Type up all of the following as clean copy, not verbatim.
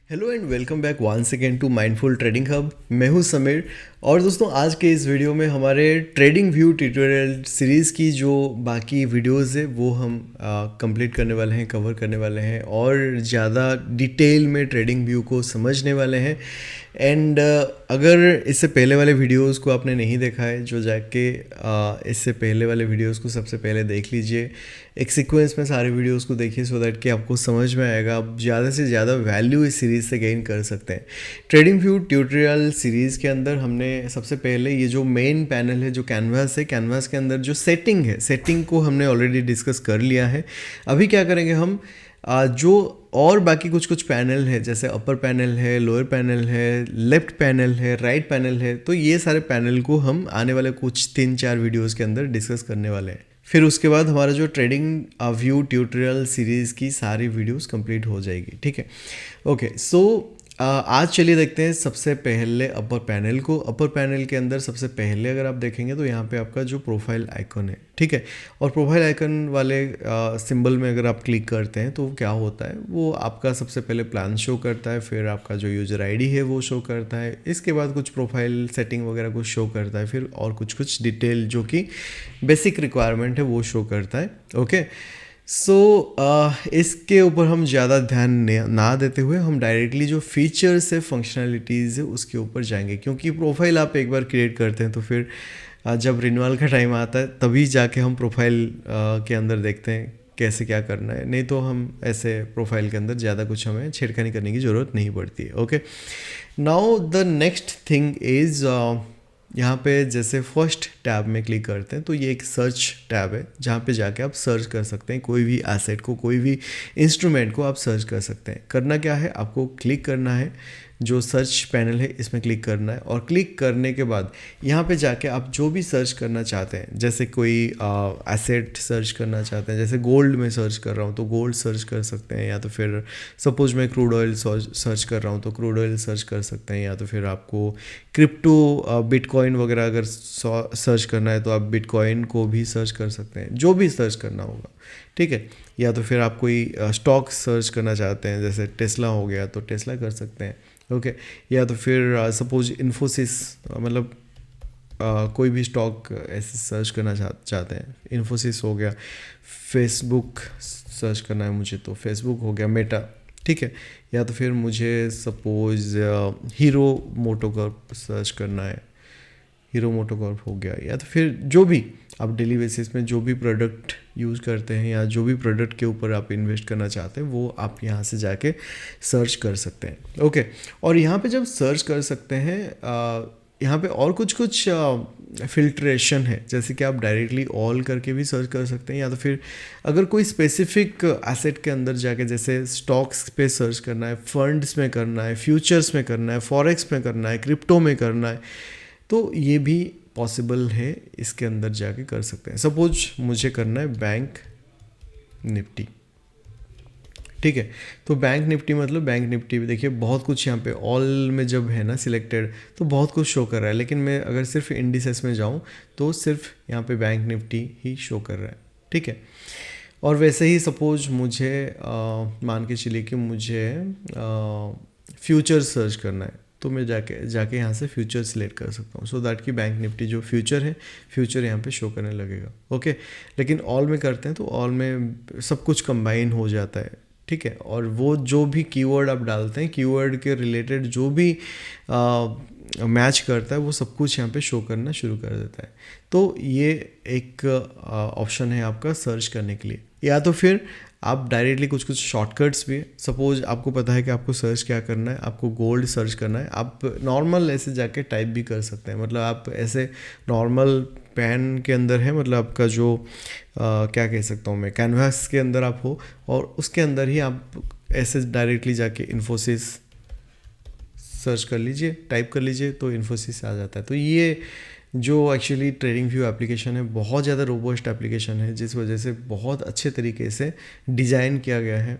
Hello and welcome back once again to Mindful Trading Hub. मैं हूं समीर। और दोस्तों, आज के इस वीडियो में हमारे ट्रेडिंग व्यू ट्यूटोरियल सीरीज़ की जो बाकी वीडियोस है वो हम कंप्लीट करने वाले हैं, कवर करने वाले हैं और ज़्यादा डिटेल में ट्रेडिंग व्यू को समझने वाले हैं। एंड अगर इससे पहले वाले वीडियोस को आपने नहीं देखा है, जो जाके इससे पहले वाले वीडियोस को सबसे पहले देख लीजिए। एक सीक्वेंस में सारे वीडियोस को देखिए सो दैट कि आपको समझ में आएगा, आप ज़्यादा से ज़्यादा वैल्यू इस सीरीज़ से गेन कर सकते हैं। ट्रेडिंग व्यू ट्यूटोरियल सीरीज़ के अंदर हमने सबसे पहले ये जो मेन पैनल है, जो कैनवास है, कैनवास के अंदर जो सेटिंग है, सेटिंग को हमने ऑलरेडी डिस्कस कर लिया है। अभी क्या करेंगे हम, जो और बाकी कुछ कुछ पैनल है, जैसे अपर पैनल है, लोअर पैनल है, लेफ्ट पैनल है, राइट पैनल है, तो ये सारे पैनल को हम आने वाले कुछ 3-4 वीडियोस के अंदर डिस्कस करने वाले हैं। फिर उसके बाद हमारा जो ट्रेडिंग व्यू ट्यूटोरियल सीरीज़ की सारी वीडियोस कंप्लीट हो जाएगी। ठीक है, ओके। सो आज चलिए देखते हैं सबसे पहले अपर पैनल को। अपर पैनल के अंदर सबसे पहले अगर आप देखेंगे तो यहाँ पे आपका जो प्रोफाइल आइकन है, ठीक है, और प्रोफाइल आइकन वाले सिंबल में अगर आप क्लिक करते हैं तो क्या होता है, वो आपका सबसे पहले प्लान शो करता है, फिर आपका जो यूज़र आईडी है वो शो करता है, इसके बाद कुछ प्रोफाइल सेटिंग वगैरह कुछ शो करता है, फिर और कुछ कुछ डिटेल जो कि बेसिक रिक्वायरमेंट है वो शो करता है। ओके, सो इसके ऊपर हम ज़्यादा ध्यान ना देते हुए हम डायरेक्टली जो फीचर्स है, फंक्शनैलिटीज़ है, उसके ऊपर जाएंगे। क्योंकि प्रोफाइल आप एक बार क्रिएट करते हैं तो फिर जब रिन्यूअल का टाइम आता है तभी जाके हम प्रोफाइल के अंदर देखते हैं कैसे क्या करना है, नहीं तो हम ऐसे प्रोफाइल के अंदर ज़्यादा कुछ हमें छेड़खानी करने की ज़रूरत नहीं पड़ती है। Okay, now the next thing is, यहाँ पे जैसे फर्स्ट टैब में क्लिक करते हैं तो ये एक सर्च टैब है, जहाँ पे जाके आप सर्च कर सकते हैं कोई भी एसेट को, कोई भी इंस्ट्रूमेंट को आप सर्च कर सकते हैं। करना क्या है, आपको क्लिक करना है, जो सर्च पैनल है इसमें क्लिक करना है, और क्लिक करने के बाद यहाँ पे जाके आप जो भी सर्च करना चाहते हैं, जैसे कोई एसेट सर्च करना चाहते हैं, जैसे गोल्ड में सर्च कर रहा हूँ तो गोल्ड सर्च कर सकते हैं, या तो फिर सपोज मैं क्रूड ऑयल सर्च कर रहा हूँ तो क्रूड ऑयल सर्च कर सकते हैं, या तो फिर आपको क्रिप्टो बिटकॉइन वगैरह अगर सर्च करना है तो आप बिटकॉइन को भी सर्च कर सकते हैं, जो भी सर्च करना होगा। ठीक है, या तो फिर आप कोई स्टॉक सर्च करना चाहते हैं, जैसे टेस्ला हो गया तो टेस्ला कर सकते हैं। ओके, या तो फिर सपोज इन्फोसिस, मतलब कोई भी स्टॉक ऐसे सर्च करना चाहते हैं, इन्फोसिस हो गया। फेसबुक सर्च करना है मुझे तो फेसबुक हो गया, मेटा, ठीक है। या तो फिर मुझे सपोज हीरो मोटोकॉर्प सर्च करना है, हीरो मोटोकॉर्प हो गया। या तो फिर जो भी आप डेली बेसिस में जो भी प्रोडक्ट यूज़ करते हैं या जो भी प्रोडक्ट के ऊपर आप इन्वेस्ट करना चाहते हैं वो आप यहाँ से जाके सर्च कर सकते हैं। ओके, और यहाँ पे जब सर्च कर सकते हैं, यहाँ पे और कुछ कुछ फिल्ट्रेशन है, जैसे कि आप डायरेक्टली ऑल करके भी सर्च कर सकते हैं, या तो फिर अगर कोई स्पेसिफिक एसेट के अंदर जाके जैसे स्टॉक्स पे सर्च करना है, फंड्स में करना है, फ्यूचर्स में करना है, फॉरेक्स में करना है, क्रिप्टो में करना है, तो ये भी पॉसिबल है, इसके अंदर जाके कर सकते हैं। सपोज मुझे करना है बैंक निफ्टी, ठीक है, तो बैंक निफ्टी मतलब बैंक निफ्टी भी देखिए बहुत कुछ यहाँ पे ऑल में जब है ना सिलेक्टेड तो बहुत कुछ शो कर रहा है, लेकिन मैं अगर सिर्फ इंडिसेस में जाऊँ तो सिर्फ यहाँ पे बैंक निफ्टी ही शो कर रहा है। ठीक है, और वैसे ही सपोज मुझे मान के चलिए कि मुझे फ्यूचर सर्च करना है, तो मैं जाके यहाँ से फ्यूचर सिलेक्ट कर सकता हूँ, सो दैट कि बैंक निफ्टी जो फ्यूचर है, फ्यूचर यहाँ पे शो करने लगेगा। ओके, लेकिन ऑल में करते हैं तो ऑल में सब कुछ कंबाइन हो जाता है। ठीक है, और वो जो भी कीवर्ड आप डालते हैं, कीवर्ड के रिलेटेड जो भी मैच करता है वो सब कुछ यहाँ पे शो करना शुरू कर देता है। तो ये एक ऑप्शन है आपका सर्च करने के लिए। या तो फिर आप डायरेक्टली कुछ कुछ शॉर्टकट्स भी है, सपोज आपको पता है कि आपको सर्च क्या करना है, आपको गोल्ड सर्च करना है, आप नॉर्मल ऐसे जाके टाइप भी कर सकते हैं, मतलब आप ऐसे नॉर्मल पेन के अंदर है, मतलब आपका जो क्या कह सकता हूँ मैं, कैनवास के अंदर आप हो और उसके अंदर ही आप ऐसे डायरेक्टली जाके इन्फोसिस सर्च कर लीजिए, टाइप कर लीजिए तो इन्फोसिस आ जाता है। तो ये जो एक्चुअली ट्रेडिंग व्यू एप्लीकेशन है बहुत ज़्यादा रोबस्ट एप्लीकेशन है, जिस वजह से बहुत अच्छे तरीके से डिज़ाइन किया गया है।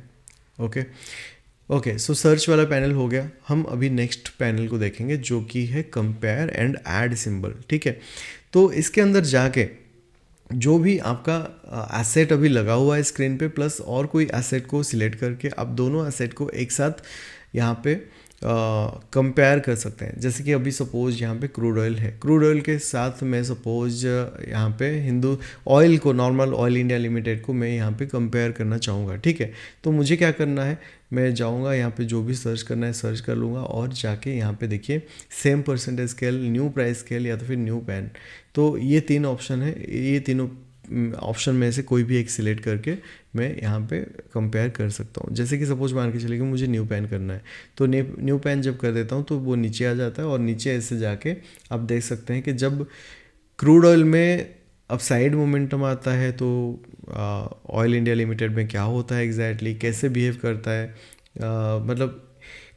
ओके, सो सर्च वाला पैनल हो गया। हम अभी नेक्स्ट पैनल को देखेंगे जो कि है कंपेयर एंड ऐड सिंबल। ठीक है, तो इसके अंदर जाके जो भी आपका एसेट अभी लगा हुआ है स्क्रीन पे प्लस और कोई एसेट को सिलेक्ट करके आप दोनों एसेट को एक साथ यहाँ पे कंपेयर कर सकते हैं। जैसे कि अभी सपोज यहाँ पे क्रूड ऑयल है, क्रूड ऑयल के साथ मैं सपोज यहाँ पे हिंदू ऑयल को, नॉर्मल ऑयल इंडिया लिमिटेड को मैं यहाँ पे कंपेयर करना चाहूँगा, ठीक है। तो मुझे क्या करना है, मैं जाऊँगा यहाँ पे जो भी सर्च करना है सर्च कर लूँगा और जाके यहाँ पे देखिए same percentage scale, new price scale या तो फिर न्यू पैन। तो ये 3 ऑप्शन है, ये तीनों ऑप्शन में से कोई भी एक सिलेक्ट करके मैं यहाँ पे कंपेयर कर सकता हूँ। जैसे कि सपोज मान के चलिए कि मुझे न्यू पैन करना है, तो न्यू पैन जब कर देता हूँ तो वो नीचे आ जाता है और नीचे ऐसे जाके आप देख सकते हैं कि जब क्रूड ऑयल में अब साइड मोमेंटम आता है तो ऑयल इंडिया लिमिटेड में क्या होता है एग्जैक्टली, कैसे बिहेव करता है, मतलब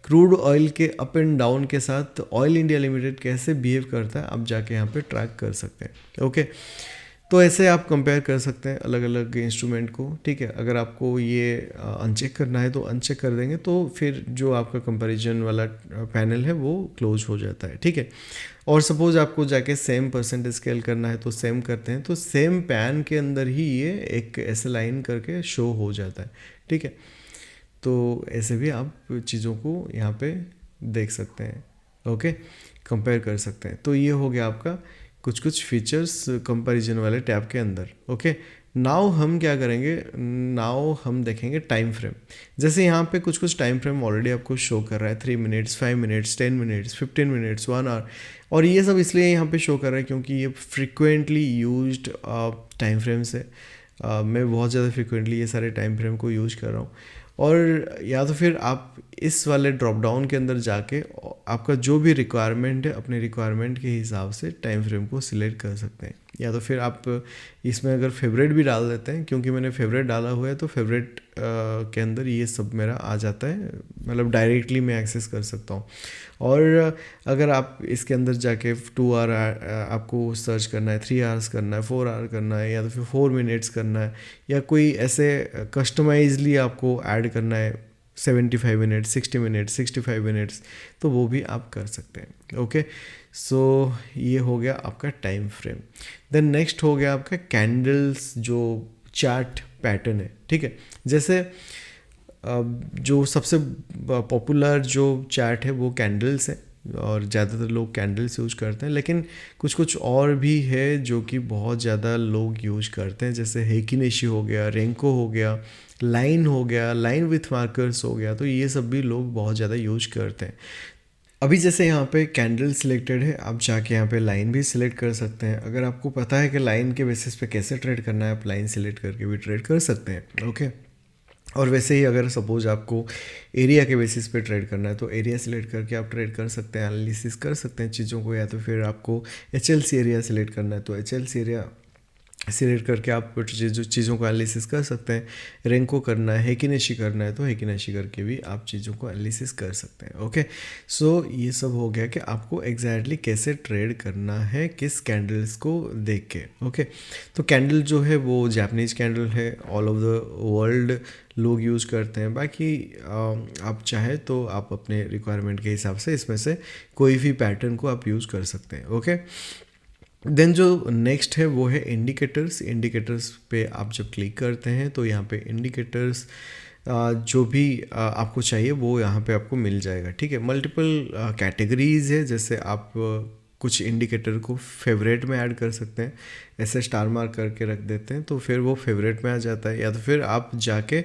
क्रूड ऑयल के अप एंड डाउन के साथ ऑयल इंडिया लिमिटेड कैसे बिहेव करता है, आप जाके यहाँ पे ट्रैक कर सकते हैं। ओके, तो ऐसे आप कंपेयर कर सकते हैं अलग अलग इंस्ट्रूमेंट को, ठीक है। अगर आपको ये अनचेक करना है तो अनचेक कर देंगे, तो फिर जो आपका कंपैरिजन वाला पैनल है वो क्लोज हो जाता है, ठीक है। और सपोज आपको जाके सेम परसेंटेज स्केल करना है तो सेम करते हैं, तो सेम पैन के अंदर ही ये एक ऐसे लाइन करके शो हो जाता है, ठीक है। तो ऐसे भी आप चीज़ों को यहाँ पे देख सकते हैं, ओके, कंपेयर कर सकते हैं। तो ये हो गया आपका कुछ कुछ फीचर्स कंपैरिजन वाले टैब के अंदर, ओके। नाउ हम क्या करेंगे, नाउ हम देखेंगे टाइम फ्रेम। जैसे यहाँ पे कुछ कुछ टाइम फ्रेम ऑलरेडी आपको शो कर रहा है, 3 minutes, 5 minutes, 10 minutes, 15 minutes, 1 hour, और ये सब इसलिए यहाँ पे शो कर रहा है क्योंकि ये फ्रिक्वेंटली यूज्ड टाइम फ्रेम्स है। मैं बहुत ज़्यादा फ्रिक्वेंटली ये सारे टाइम फ्रेम को यूज कर रहा हूँ। और या तो फिर आप इस वाले ड्रॉप डाउन के अंदर जाके आपका जो भी रिक्वायरमेंट है अपने रिक्वायरमेंट के हिसाब से टाइम फ्रेम को सिलेक्ट कर सकते हैं। या तो फिर आप इसमें अगर फेवरेट भी डाल देते हैं, क्योंकि मैंने फेवरेट डाला हुआ है तो फेवरेट के अंदर ये सब मेरा आ जाता है, मतलब डायरेक्टली मैं एक्सेस कर सकता हूँ। और अगर आप इसके अंदर जाके 2 आवर आपको सर्च करना है, 3 आवर्स करना है, 4 आवर करना है, या तो फिर 4 मिनट्स करना है, या कोई ऐसे कस्टमाइजली आपको ऐड करना है 75 मिनट्स, 60 मिनट्स, 65 मिनट्स, तो वो भी आप कर सकते हैं, ओके। सो ये हो गया आपका टाइम फ्रेम। देन नेक्स्ट हो गया आपका कैंडल्स, जो चार्ट पैटर्न है, ठीक है। जैसे जो सबसे पॉपुलर जो चार्ट है वो कैंडल्स है और ज़्यादातर लोग कैंडल्स यूज करते हैं, लेकिन कुछ कुछ और भी है जो कि बहुत ज़्यादा लोग यूज करते हैं। जैसे हेकी नेशी हो गया, रेंको हो गया, लाइन हो गया, लाइन विथ मार्कर्स हो गया, तो ये सब भी लोग बहुत ज़्यादा यूज करते हैं। अभी जैसे यहाँ पे कैंडल सिलेक्टेड है, आप जाके यहाँ पे लाइन भी सिलेक्ट कर सकते हैं। अगर आपको पता है कि लाइन के बेसिस पे कैसे ट्रेड करना है, आप लाइन सिलेक्ट करके भी ट्रेड कर सकते हैं, ओके। और वैसे ही अगर सपोज आपको एरिया के बेसिस पे ट्रेड करना है तो एरिया सिलेक्ट करके आप ट्रेड कर सकते हैं, एनालिसिस कर सकते हैं चीज़ों को। या तो फिर आपको HLC एरिया सिलेक्ट करना है तो HLC एरिया सिलेक्ट करके आप चीज़ों को एनालिसिस कर सकते हैं। रेंको करना है, हेकिनेशी करना है तो हेकिनेशी करके भी आप चीज़ों को एनालिसिस कर सकते हैं, ओके। सो ये सब हो गया कि आपको एग्जैक्टली कैसे ट्रेड करना है किस कैंडल्स को देख के, ओके। तो कैंडल जो है वो जापानीज कैंडल है, ऑल ओवर द वर्ल्ड लोग यूज़ करते हैं। बाकी आप चाहे तो आप अपने रिक्वायरमेंट के हिसाब से इसमें से कोई भी पैटर्न को आप यूज़ कर सकते हैं, ओके। देन जो नेक्स्ट है वो है इंडिकेटर्स। इंडिकेटर्स पे आप जब क्लिक करते हैं तो यहाँ पे इंडिकेटर्स जो भी आपको चाहिए वो यहाँ पे आपको मिल जाएगा, ठीक है। मल्टीपल कैटेगरीज है, जैसे आप कुछ इंडिकेटर को फेवरेट में ऐड कर सकते हैं, ऐसे स्टार मार्क करके रख देते हैं तो फिर वो फेवरेट में आ जाता है। या तो फिर आप जाके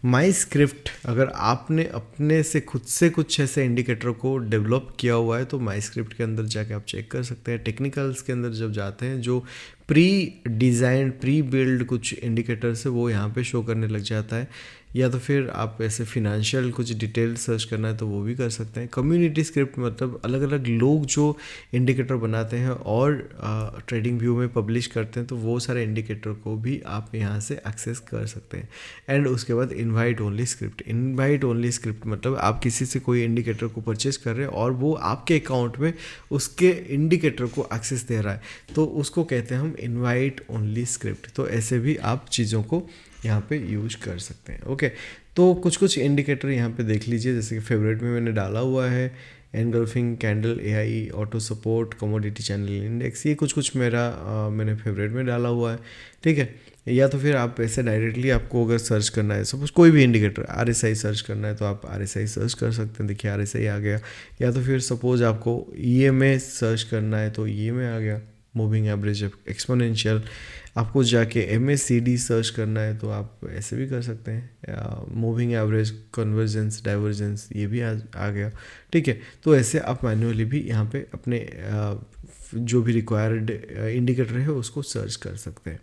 माई स्क्रिप्ट, अगर आपने अपने से खुद से कुछ ऐसे इंडिकेटर को डेवलप किया हुआ है तो माई स्क्रिप्ट के अंदर जाके आप चेक कर सकते हैं। टेक्निकल्स के अंदर जब जाते हैं जो प्री डिज़ाइन प्री बिल्ड कुछ इंडिकेटर्स है वो यहाँ पे शो करने लग जाता है। या तो फिर आप ऐसे फिनेंशियल कुछ डिटेल सर्च करना है तो वो भी कर सकते हैं। कम्युनिटी स्क्रिप्ट मतलब अलग अलग लोग जो इंडिकेटर बनाते हैं और ट्रेडिंग व्यू में पब्लिश करते हैं तो वो सारे इंडिकेटर को भी आप यहाँ से एक्सेस कर सकते हैं। एंड उसके बाद invite only script. Invite only script मतलब आप किसी से कोई इंडिकेटर को परचेज कर रहे हैं और वो आपके अकाउंट में उसके इंडिकेटर को एक्सेस दे रहा है तो उसको कहते हैं हम इनवाइट ओनली स्क्रिप्ट। तो ऐसे भी आप चीज़ों को यहाँ पे यूज कर सकते हैं। ओके, तो कुछ इंडिकेटर यहाँ पे देख लीजिए, जैसे कि फेवरेट में मैंने डाला हुआ है engulfing candle, AI auto support, commodity channel index, ये कुछ मैंने फेवरेट में डाला हुआ है। ठीक है, या तो फिर आप ऐसे डायरेक्टली आपको अगर सर्च करना है, सपोज कोई भी इंडिकेटर आरएसआई सर्च करना है तो आप आरएसआई सर्च कर सकते हैं। देखिए आरएसआई आ गया। या तो फिर सपोज आपको ईएमए सर्च करना है तो ईएमए आ गया, मूविंग एवरेज एक्सपोनेंशियल। आपको जाके एमएसीडी सर्च करना है तो आप ऐसे भी कर सकते हैं, मूविंग एवरेज, कन्वर्जेंस, डाइवर्जेंस, ये भी आ गया। ठीक है, तो ऐसे आप मैन्युअली भी यहाँ पे अपने जो भी रिक्वायर्ड इंडिकेटर है उसको सर्च कर सकते हैं।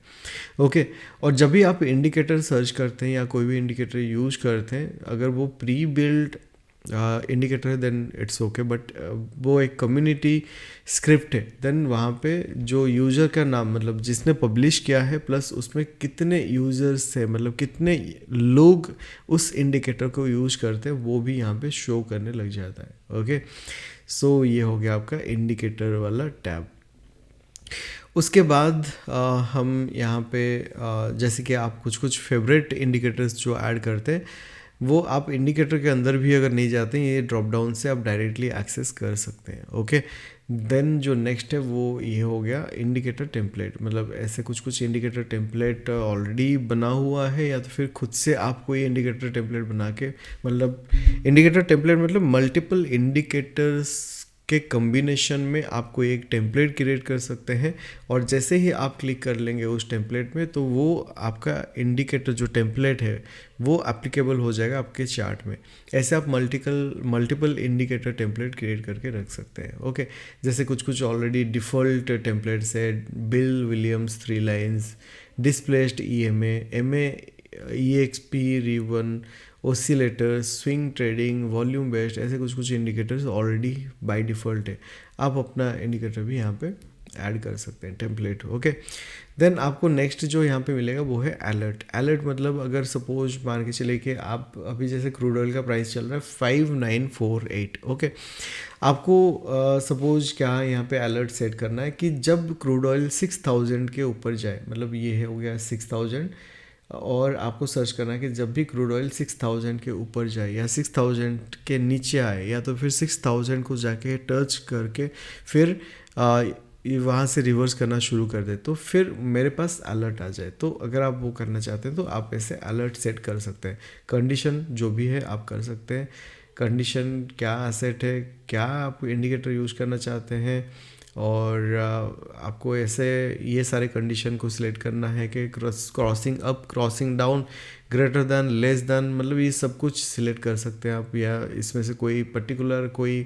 ओके, और जब भी आप इंडिकेटर सर्च करते हैं या कोई भी इंडिकेटर यूज करते हैं, अगर वो प्री बिल्ड इंडिकेटर है देन इट्स ओके, बट वो एक कम्युनिटी स्क्रिप्ट है, देन वहाँ पे जो यूज़र का नाम, मतलब जिसने पब्लिश किया है प्लस उसमें कितने यूज़र्स है, मतलब कितने लोग उस इंडिकेटर को यूज करते हैं, वो भी यहाँ पे शो करने लग जाता है। ओके, सो ये हो गया आपका इंडिकेटर वाला टैब। उसके बाद हम यहाँ पे जैसे कि आप कुछ फेवरेट इंडिकेटर्स जो ऐड करते हैं, वो आप इंडिकेटर के अंदर भी अगर नहीं जाते हैं, ये ड्रॉप डाउन से आप डायरेक्टली एक्सेस कर सकते हैं। ओके, देन जो नेक्स्ट है वो ये हो गया इंडिकेटर टेम्पलेट, मतलब ऐसे कुछ इंडिकेटर टेम्पलेट ऑलरेडी बना हुआ है, या तो फिर खुद से आप कोई इंडिकेटर टेम्पलेट बना के, मतलब इंडिकेटर टेम्पलेट मतलब मल्टीपल इंडिकेटर्स के कम्बिनेशन में आप कोई एक टेम्पलेट क्रिएट कर सकते हैं, और जैसे ही आप क्लिक कर लेंगे उस टेम्पलेट में तो वो आपका इंडिकेटर जो टेम्पलेट है वो एप्लीकेबल हो जाएगा आपके चार्ट में। ऐसे आप मल्टीपल इंडिकेटर टेम्पलेट क्रिएट करके रख सकते हैं। ओके, जैसे कुछ ऑलरेडी डिफ़ॉल्ट टेम्पलेट्स है, Bill Williams 3 lines, displaced EMA, MA, EXP, ribbon, oscillator, swing trading, volume based, ऐसे कुछ इंडिकेटर्स ऑलरेडी बाय डिफ़ॉल्ट है। आप अपना इंडिकेटर भी यहाँ पे ऐड कर सकते हैं टेम्पलेट। ओके, देन आपको नेक्स्ट जो यहाँ पे मिलेगा वो है अलर्ट। अलर्ट मतलब अगर सपोज मान के चले कि आप अभी जैसे क्रूड ऑयल का प्राइस चल रहा है 5948। ओके, आपको सपोज क्या यहाँ पे अलर्ट सेट करना है कि जब क्रूड ऑयल 6000 के ऊपर जाए, मतलब ये हो गया 6000, और आपको सर्च करना है कि जब भी क्रूड ऑयल 6000 के ऊपर जाए या 6000 के नीचे आए, या तो फिर 6000 को जाके टच करके फिर वहाँ से रिवर्स करना शुरू कर दे, तो फिर मेरे पास अलर्ट आ जाए। तो अगर आप वो करना चाहते हैं तो आप ऐसे अलर्ट सेट कर सकते हैं। कंडीशन जो भी है आप कर सकते हैं, कंडीशन क्या एसेट है, क्या आप इंडिकेटर यूज़ करना चाहते हैं, और आपको ऐसे ये सारे कंडीशन को सिलेक्ट करना है कि crossing up, crossing down, greater than, less than, मतलब ये सब कुछ सिलेक्ट कर सकते हैं आप, या इसमें से कोई पर्टिकुलर कोई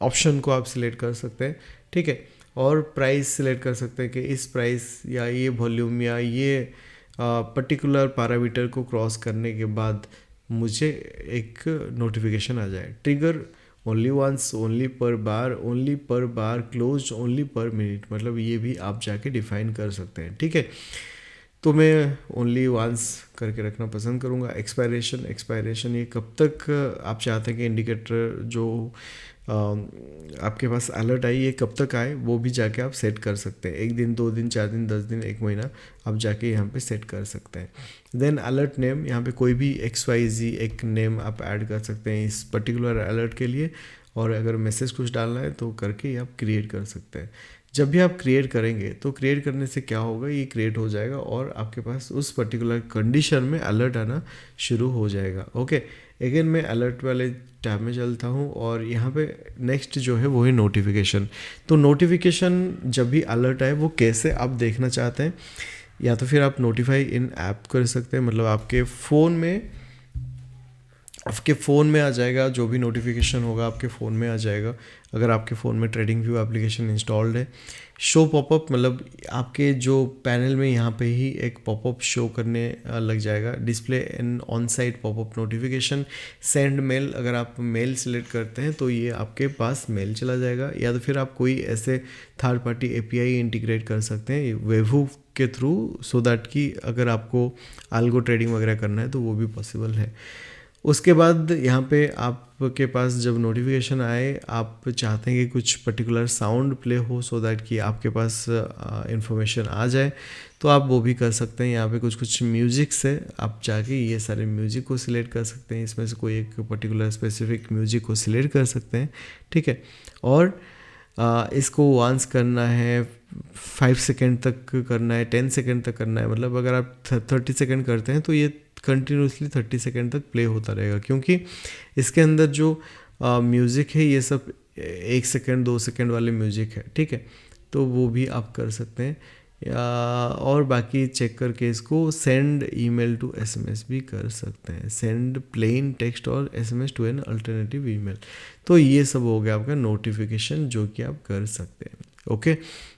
ऑप्शन को आप सिलेक्ट कर सकते हैं। ठीक है, और प्राइस सिलेक्ट कर सकते हैं कि इस प्राइस या ये वॉल्यूम या ये पर्टिकुलर पैरामीटर को क्रॉस करने के बाद मुझे एक नोटिफिकेशन आ जाए। ट्रिगर ओनली वंस, ओनली पर बार, क्लोज ओनली पर मिनट, मतलब ये भी आप जाके डिफाइन कर सकते हैं। ठीक है, तो मैं ओनली वंस करके रखना पसंद करूँगा। एक्सपायरेशन ये कब तक आप चाहते हैं कि इंडिकेटर जो आपके पास अलर्ट आई ये कब तक आए, वो भी जाके आप सेट कर सकते हैं। 1 दिन, 2 दिन, 4 दिन, 10 दिन, 1 महीना आप जाके यहाँ पे सेट कर सकते हैं। देन अलर्ट नेम, यहाँ पे कोई भी XYZ एक नेम आप ऐड कर सकते हैं इस पर्टिकुलर अलर्ट के लिए, और अगर मैसेज कुछ डालना है तो करके आप क्रिएट कर सकते हैं। जब भी आप क्रिएट करेंगे तो क्रिएट करने से क्या होगा, ये क्रिएट हो जाएगा और आपके पास उस पर्टिकुलर कंडीशन में अलर्ट आना शुरू हो जाएगा। ओके, अगेन मैं अलर्ट वाले टैब में चलता हूँ, और यहाँ पे नेक्स्ट जो है वो है नोटिफिकेशन। तो नोटिफिकेशन जब भी अलर्ट आए वो कैसे आप देखना चाहते हैं, या तो फिर आप नोटिफाई इन ऐप कर सकते हैं, मतलब आपके फ़ोन में आ जाएगा, जो भी नोटिफिकेशन होगा आपके फ़ोन में आ जाएगा। अगर आपके फ़ोन में ट्रेडिंग व्यू एप्लीकेशन इंस्टॉल्ड है, शो पॉपअप मतलब आपके जो पैनल में यहाँ पे ही एक पॉपअप शो करने लग जाएगा। Display an on site popup notification, send mail, अगर आप मेल सेलेक्ट करते हैं तो ये आपके पास मेल चला जाएगा, या तो फिर आप कोई ऐसे थर्ड पार्टी API इंटीग्रेट कर सकते हैं वेवहू के थ्रू, सो दैट कि अगर आपको आल्गो ट्रेडिंग वगैरह करना है तो वो भी पॉसिबल है। उसके बाद यहाँ पे आप आपके पास जब नोटिफिकेशन आए, आप चाहते हैं कि कुछ पर्टिकुलर साउंड प्ले हो सो दैट कि आपके पास इंफॉर्मेशन आ जाए, तो आप वो भी कर सकते हैं। यहाँ पे कुछ कुछ म्यूज़िक से आप जाके ये सारे म्यूज़िक को सिलेक्ट कर सकते हैं, इसमें से कोई एक पर्टिकुलर स्पेसिफिक म्यूज़िक को सिलेक्ट कर सकते हैं, ठीक है। और इसको वांस करना है 5 सेकेंड तक करना है, 10 सेकेंड तक करना है। मतलब अगर आप 30 सेकेंड करते हैं तो ये कंटिन्यूसली 30 सेकेंड तक प्ले होता रहेगा, क्योंकि इसके अंदर जो म्यूज़िक है ये सब 1 सेकेंड 2 सेकेंड वाले म्यूज़िक है, ठीक है। तो वो भी आप कर सकते हैं, और बाकी चेक करके इसको सेंड ईमेल टू एसएमएस भी कर सकते हैं, सेंड प्लेन टेक्स्ट और SMS to an alternative email. तो ये सब हो गया आपका नोटिफिकेशन जो कि आप कर सकते हैं। Okay,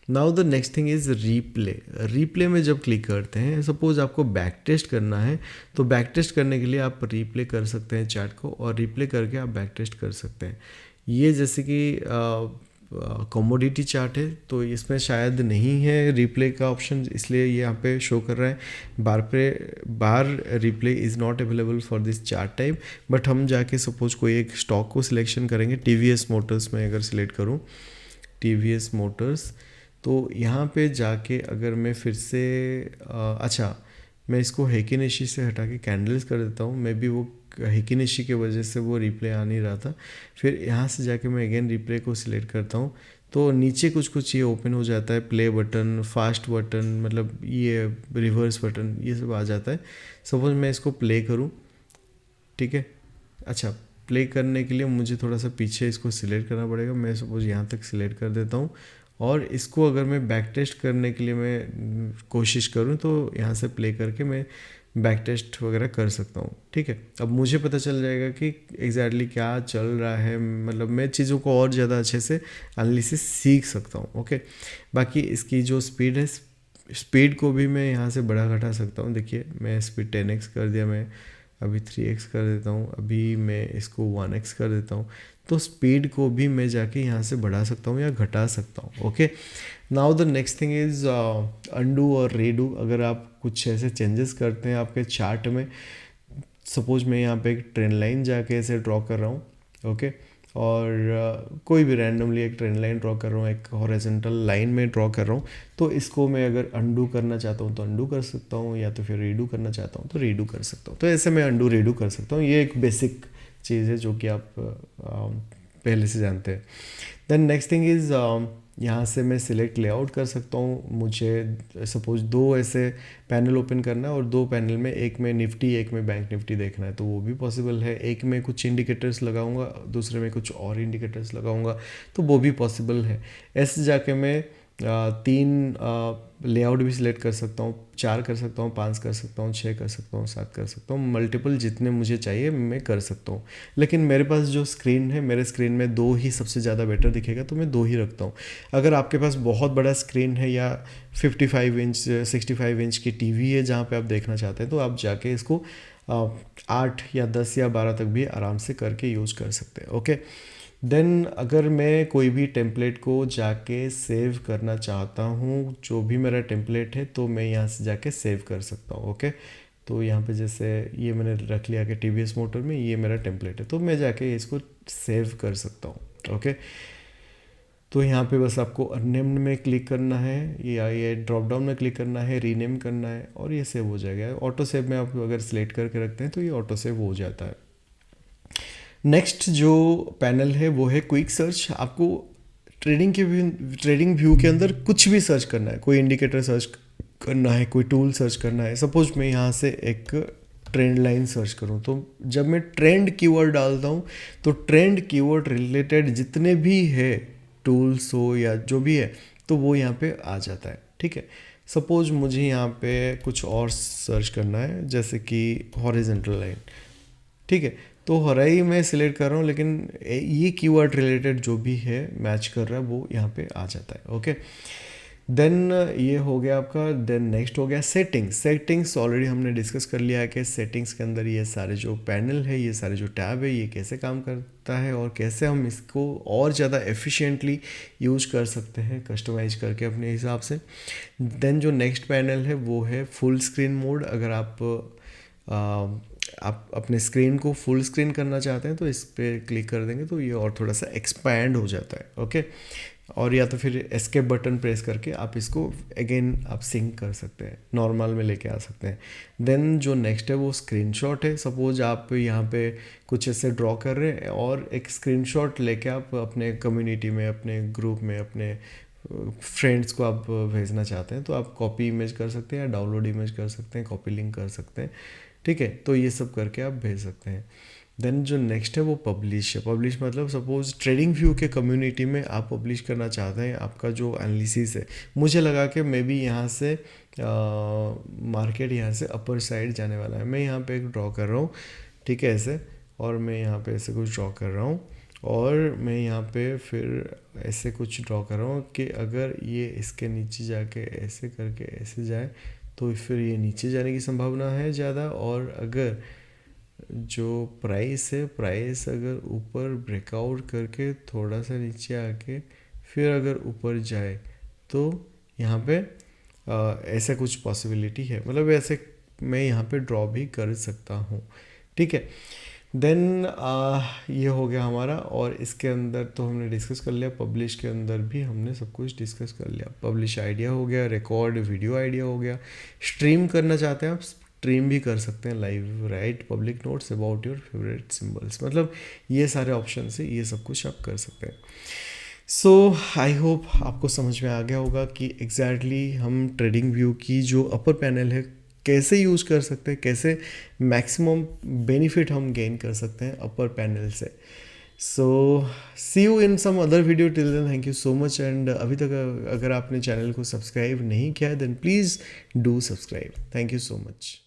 now the next thing is replay. Replay में जब क्लिक करते हैं, सपोज आपको बैक टेस्ट करना है, तो बैक टेस्ट करने के लिए आप रीप्ले कर सकते हैं चैट को, और रीप्ले करके आप बैक टेस्ट कर सकते हैं। ये जैसे कि कमोडिटी चार्ट है, तो इसमें शायद नहीं है रिप्ले का ऑप्शन, इसलिए ये यहाँ पे शो कर रहा है bar replay is not available for this chart type. But हम जाके सपोज कोई एक स्टॉक को सिलेक्शन करेंगे, टीवीएस मोटर्स में अगर सिलेक्ट करूँ टीवीएस मोटर्स, तो यहाँ पे जाके अगर मैं फिर से अच्छा, मैं इसको हेकिनेशी से हटा के कैंडल्स कर देता हूँ। मे बी वो हेकिनेशी की वजह से वो रिप्ले आ नहीं रहा था। फिर यहाँ से जाके मैं अगेन रिप्ले को सिलेक्ट करता हूँ, तो नीचे कुछ कुछ ये ओपन हो जाता है, प्ले बटन, फास्ट बटन, मतलब ये रिवर्स बटन, ये सब आ जाता है। सपोज मैं इसको प्ले करूँ, ठीक है। अच्छा, प्ले करने के लिए मुझे थोड़ा सा पीछे इसको सिलेक्ट करना पड़ेगा। मैं सपोज यहाँ तक सिलेक्ट कर देता हूँ, और इसको अगर मैं बैक टेस्ट करने के लिए मैं कोशिश करूँ तो यहाँ से प्ले करके मैं बैक टेस्ट वगैरह कर सकता हूँ, ठीक है। अब मुझे पता चल जाएगा कि एग्जैक्टली क्या चल रहा है, मतलब मैं चीज़ों को और ज़्यादा अच्छे से एनालिसिस सीख सकता हूँ। ओके, बाकी इसकी जो स्पीड है, स्पीड को भी मैं यहाँ से बढ़ा घटा सकता हूँ। देखिए, मैं स्पीड 10x कर दिया, मैं अभी 3x कर देता हूँ, अभी मैं इसको 1x कर देता हूँ। तो स्पीड को भी मैं जाके यहाँ से बढ़ा सकता हूँ या घटा सकता हूँ। Okay, now the next thing is undo और रीडू। अगर आप कुछ ऐसे चेंजेस करते हैं आपके चार्ट में, सपोज मैं यहाँ पे एक ट्रेंड लाइन जाके ऐसे ड्रॉ कर रहा हूँ, ओके, और कोई भी रैंडमली एक ट्रेंड लाइन ड्रॉ कर रहा हूँ, एक हॉरिजॉन्टल लाइन में ड्रॉ कर रहा हूँ, तो इसको मैं अगर अंडू करना चाहता हूँ तो अंडू कर सकता हूँ, या तो फिर रीडू करना चाहता हूँ तो रीडू कर सकता हूँ। तो ऐसे मैं अंडू रीडू कर सकता हूँ। ये एक बेसिक चीज़ है जो कि आप पहले से जानते हैं। देन नेक्स्ट थिंग इज़ यहाँ से मैं सिलेक्ट लेआउट कर सकता हूँ। मुझे सपोज 2 ऐसे पैनल ओपन करना है, और 2 पैनल में एक में निफ्टी, एक में बैंक निफ्टी देखना है, तो वो भी पॉसिबल है। एक में कुछ इंडिकेटर्स लगाऊंगा, दूसरे में कुछ और इंडिकेटर्स लगाऊंगा, तो वो भी पॉसिबल है। ऐसे जाके मैं 3 लेआउट भी सिलेक्ट कर सकता हूँ, 4 कर सकता हूँ, 5 कर सकता हूँ, 6 कर सकता हूँ, 7 कर सकता हूँ, मल्टीपल जितने मुझे चाहिए मैं कर सकता हूँ। लेकिन मेरे पास जो स्क्रीन है, मेरे स्क्रीन में 2 ही सबसे ज़्यादा बेटर दिखेगा, तो मैं 2 ही रखता हूँ। अगर आपके पास बहुत बड़ा स्क्रीन है, या 55 इंच 65 इंच की टीवी है जहाँ पे आप देखना चाहते हैं, तो आप जाके इसको 8 या 10 या 12 तक भी आराम से करके यूज़ कर सकते हैं। ओके, देन अगर मैं कोई भी टेम्पलेट को जाके सेव करना चाहता हूँ, जो भी मेरा टेम्पलेट है, तो मैं यहाँ से जाके सेव कर सकता हूँ। ओके, तो यहाँ पे जैसे ये मैंने रख लिया कि टीवीएस मोटर में ये मेरा टेम्पलेट है, तो मैं जाके इसको सेव कर सकता हूँ। ओके, तो यहाँ पे बस आपको अननेम्ड में क्लिक करना है, या ये ड्रॉप डाउन में क्लिक करना है, रीनेम करना है, और ये सेव हो जाएगा। ऑटो सेव में आप अगर सिलेक्ट करके रखते हैं तो ये ऑटो सेव हो जाता है। नेक्स्ट जो पैनल है वो है क्विक सर्च। आपको ट्रेडिंग व्यू के अंदर कुछ भी सर्च करना है, कोई इंडिकेटर सर्च करना है, कोई टूल सर्च करना है। सपोज मैं यहाँ से एक ट्रेंड लाइन सर्च करूँ, तो जब मैं ट्रेंड कीवर्ड डालता हूँ, तो ट्रेंड कीवर्ड रिलेटेड जितने भी है टूल्स हो या जो भी है, तो वो यहाँ पे आ जाता है, ठीक है। सपोज मुझे यहाँ पे कुछ और सर्च करना है, जैसे कि हॉरिजॉन्टल लाइन, ठीक है, तो हॉराई मैं सिलेक्ट कर रहा हूँ, लेकिन ये कीवर्ड रिलेटेड जो भी है मैच कर रहा है वो यहाँ पे आ जाता है। ओके, देन ये हो गया आपका। देन नेक्स्ट हो गया सेटिंग्स ऑलरेडी हमने डिस्कस कर लिया है कि सेटिंग्स के अंदर ये सारे जो पैनल है, ये सारे जो टैब है, ये कैसे काम करता है और कैसे हम इसको और ज़्यादा एफिशिएंटली यूज कर सकते हैं कस्टमाइज करके अपने हिसाब से। देन जो नेक्स्ट पैनल है वो है फुल स्क्रीन मोड। अगर आप आप अपने स्क्रीन को फुल स्क्रीन करना चाहते हैं तो इस पर क्लिक कर देंगे तो ये और थोड़ा सा एक्सपैंड हो जाता है। ओके, और या तो फिर एस्केप बटन प्रेस करके आप इसको अगेन आप सिंक कर सकते हैं, नॉर्मल में लेके आ सकते हैं। देन जो नेक्स्ट है वो स्क्रीनशॉट है। सपोज आप यहाँ पे कुछ ऐसे ड्रॉ कर रहे हैं और एक स्क्रीनशॉट लेके आप अपने कम्युनिटी में, अपने ग्रुप में, अपने फ्रेंड्स को आप भेजना चाहते हैं तो आप कॉपी इमेज कर सकते हैं या डाउनलोड इमेज कर सकते हैं, कॉपी लिंक कर सकते हैं। ठीक है, तो ये सब करके आप भेज सकते हैं। देन जो नेक्स्ट है वो पब्लिश है। पब्लिश मतलब सपोज ट्रेडिंग व्यू के कम्युनिटी में आप पब्लिश करना चाहते हैं आपका जो एनालिसिस है। मुझे लगा कि मे बी यहाँ से मार्केट यहाँ से अपर साइड जाने वाला है। मैं यहाँ पे एक ड्रॉ कर रहा हूँ, ठीक है, ऐसे, और मैं यहाँ पे ऐसे कुछ ड्रॉ कर रहा हूँ और मैं यहाँ पे फिर ऐसे कुछ ड्रॉ कर रहा हूँ कि अगर ये इसके नीचे जाके ऐसे करके ऐसे जाए तो फिर ये नीचे जाने की संभावना है ज़्यादा, और अगर जो प्राइस है, प्राइस अगर ऊपर ब्रेकआउट करके थोड़ा सा नीचे आके फिर अगर ऊपर जाए तो यहाँ पे ऐसा कुछ पॉसिबिलिटी है, मतलब ऐसे मैं यहाँ पे ड्रॉ भी कर सकता हूँ। ठीक है, देन ये हो गया हमारा, और इसके अंदर तो हमने डिस्कस कर लिया। पब्लिश के अंदर भी हमने सब कुछ डिस्कस कर लिया। पब्लिश आइडिया हो गया, रिकॉर्ड वीडियो आइडिया हो गया। स्ट्रीम करना चाहते हैं आप, स्ट्रीम भी कर सकते हैं live, right public notes about your favourite symbols, मतलब ये सारे ऑप्शन से ये सब कुछ आप कर सकते हैं। सो आई होप आपको समझ में आ गया होगा कि एग्जैक्टली हम ट्रेडिंग व्यू की जो अपर पैनल है कैसे यूज़ कर सकते हैं, कैसे मैक्सिमम बेनिफिट हम गेन कर सकते हैं अपर पैनल से। So see you in some other video, till then thank you so much. And अभी तक अगर आपने चैनल को सब्सक्राइब नहीं किया है then please do subscribe. Thank you so much.